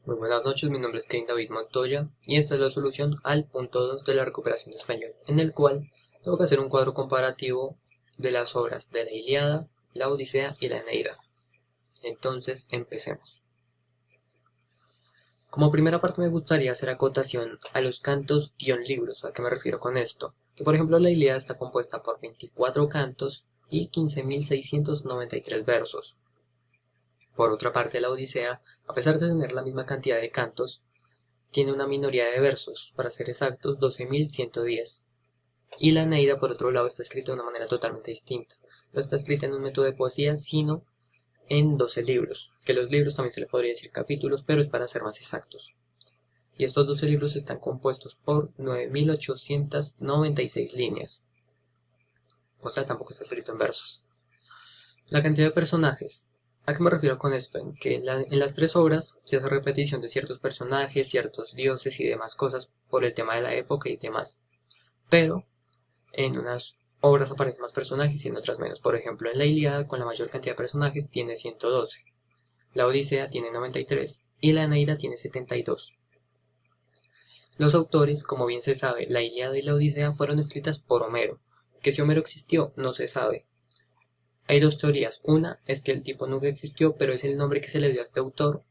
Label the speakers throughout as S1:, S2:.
S1: Muy buenas noches, mi nombre es Kevin David Montoya y esta es la solución al punto 2 de la recuperación de español, en el cual tengo que hacer un cuadro comparativo de las obras de la Ilíada, la Odisea y la Eneida. Entonces, empecemos. Como primera parte me gustaría hacer acotación a los cantos-libros. ¿A qué me refiero con esto? Que por ejemplo la Ilíada está compuesta por 24 cantos y 15.693 versos. Por otra parte, la Odisea, a pesar de tener la misma cantidad de cantos, tiene una minoría de versos, para ser exactos 12.110. Y la Eneida, por otro lado, está escrita de una manera totalmente distinta. No está escrita en un método de poesía, sino en 12 libros, que los libros también se le podría decir capítulos, pero es para ser más exactos. Y estos 12 libros están compuestos por 9.896 líneas. O sea, tampoco está escrito en versos. La cantidad de personajes. ¿A qué me refiero con esto? En que en las tres obras se hace repetición de ciertos personajes, ciertos dioses y demás cosas por el tema de la época y demás. Pero en unas obras aparecen más personajes y en otras menos. Por ejemplo, en la Ilíada, con la mayor cantidad de personajes, tiene 112. La Odisea tiene 93 y la Eneida tiene 72. Los autores, como bien se sabe, la Ilíada y la Odisea fueron escritas por Homero. Que si Homero existió, no se sabe. Hay dos teorías. Una es que el tipo nunca existió, pero es el nombre que se le dio a este autor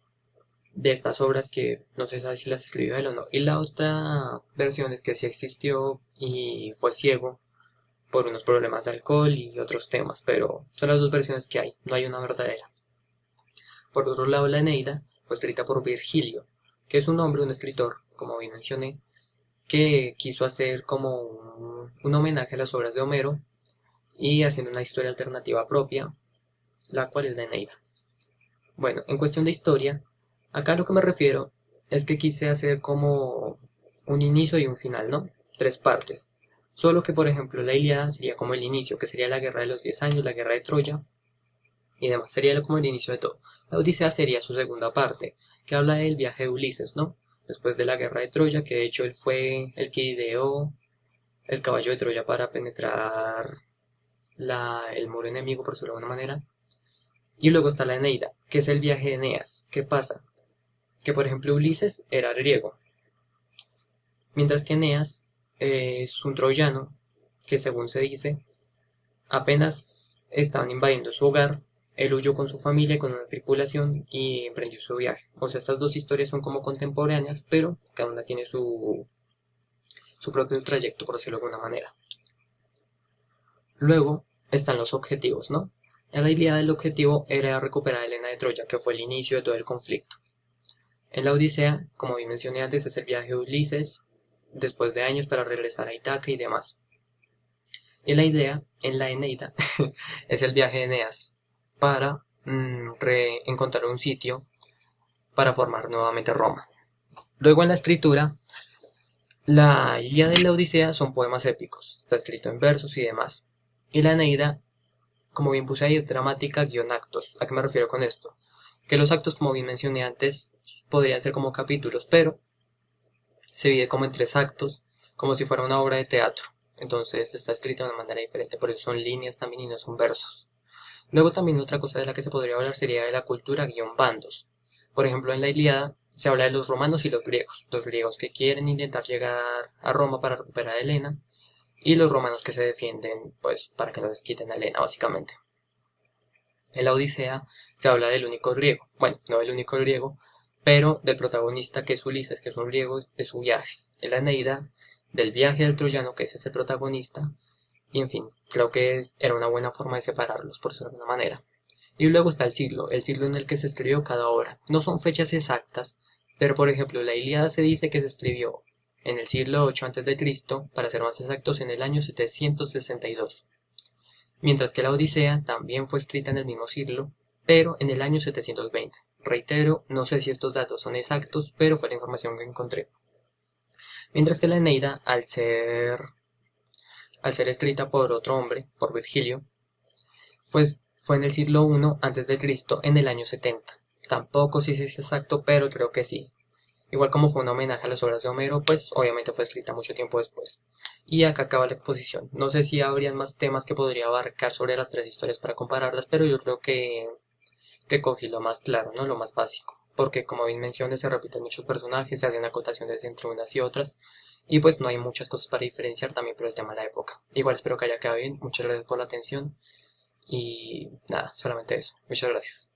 S1: de estas obras que no se sabe si las escribió él o no. Y la otra versión es que sí existió y fue ciego por unos problemas de alcohol y otros temas, pero son las dos versiones que hay, no hay una verdadera. Por otro lado, la Eneida fue escrita por Virgilio, que es un hombre, un escritor, como bien mencioné, que quiso hacer como un homenaje a las obras de Homero y haciendo una historia alternativa propia, la cual es la Eneida. Bueno, en cuestión de historia, acá a lo que me refiero es que quise hacer como un inicio y un final, ¿no? Tres partes. Solo que, por ejemplo, la Ilíada sería como el inicio, que sería la guerra de los 10 años, la guerra de Troya y demás. Sería como el inicio de todo. La Odisea sería su segunda parte, que habla del viaje de Ulises, ¿no? Después de la guerra de Troya, que de hecho él fue el que ideó el caballo de Troya para penetrar el muro enemigo, por decirlo de alguna manera. Y luego está la Eneida, que es el viaje de Eneas. ¿Qué pasa? Que por ejemplo Ulises era griego, mientras que Eneas es un troyano que según se dice, apenas estaban invadiendo su hogar, él huyó con su familia y con una tripulación y emprendió su viaje. O sea, estas dos historias son como contemporáneas, pero cada una tiene su propio trayecto, por decirlo de alguna manera. Luego están los objetivos, ¿no? En la idea del objetivo era recuperar a Helena de Troya, que fue el inicio de todo el conflicto. En la Odisea, como bien mencioné antes, es el viaje de Ulises, después de años para regresar a Ítaca y demás. Y la idea, en la Eneida, es el viaje de Eneas para encontrar un sitio para formar nuevamente Roma. Luego en la escritura, la Ilíada y la Odisea son poemas épicos, está escrito en versos y demás. Y la Eneida, como bien puse ahí, es dramática guión actos. ¿A qué me refiero con esto? Que los actos, como bien mencioné antes, podrían ser como capítulos, pero se divide como en tres actos, como si fuera una obra de teatro. Entonces está escrita de una manera diferente, por eso son líneas también y no son versos. Luego también otra cosa de la que se podría hablar sería de la cultura guión bandos. Por ejemplo, en la Ilíada se habla de los romanos y los griegos que quieren intentar llegar a Roma para recuperar a Helena, y los romanos que se defienden, pues, para que no les quiten a Helena, básicamente. En la Odisea se habla del único griego, bueno, no del único griego, pero del protagonista que es Ulises, que es un griego, de su viaje. En la Eneida, del viaje del troyano, que es ese protagonista, y en fin, creo que era una buena forma de separarlos, por decirlo de alguna manera. Y luego está el siglo en el que se escribió cada obra. No son fechas exactas, pero por ejemplo, la Ilíada se dice que se escribió en el siglo 8 a.C., para ser más exactos, en el año 762, mientras que la Odisea también fue escrita en el mismo siglo, pero en el año 720. Reitero, no sé si estos datos son exactos, pero fue la información que encontré. Mientras que la Eneida, al ser escrita por otro hombre, por Virgilio, pues fue en el siglo I a.C., en el año 70. Tampoco sé si es exacto, pero creo que sí. Igual como fue un homenaje a las obras de Homero, pues obviamente fue escrita mucho tiempo después. Y acá acaba la exposición. No sé si habrían más temas que podría abarcar sobre las tres historias para compararlas, pero yo creo que cogí lo más claro, ¿no? Lo más básico. porque como bien mencioné, se repiten muchos personajes, se hacen acotaciones entre unas y otras, y pues no hay muchas cosas para diferenciar también por el tema de la época. Igual espero que haya quedado bien, muchas gracias por la atención, y nada, solamente eso. Muchas gracias.